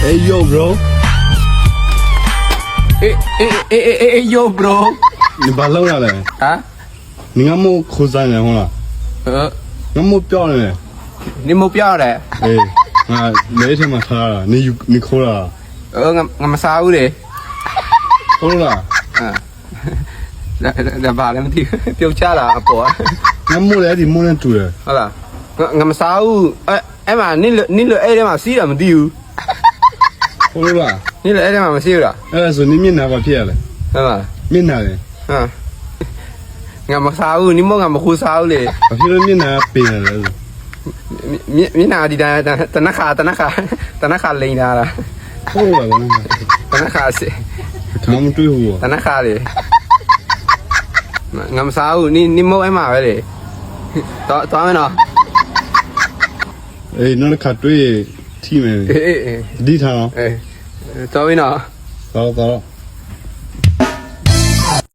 Hey yo bro yo bro 你把漏了嘞啊你俺们哭三年红了俺们表了你冇表嘞哎啊哪天嘛看了你哭了我唔စားဘူးလေ哭了ဒါဘာလဲမသိဘူးပြုတ်ချလာအပေါ်俺们来的没人住的ဟုတ်လားငါမစားဘူးအဲ့မှာနင်းအဲ့ထဲမှာစီးတာမသိဘူး哭了နင်းအဲ့ထဲမှာမစီးဘူးလား哎说你面哪把骗了ဟုတ်လား面哪的ငါမစားဘူးနင်းမငါမခူးစားဘူးလေ 把骗了面哪变了မျက်နာဒီတနခါလိန်တာလား 哭了တနခါစစ် 他们对付တနခါလေငါမစားဘူးနင်းမအဲ့မှာပဲလေတော့မယ်နော် 哎那个卡对体面အေး地摊အေးတော်ပြီနော်走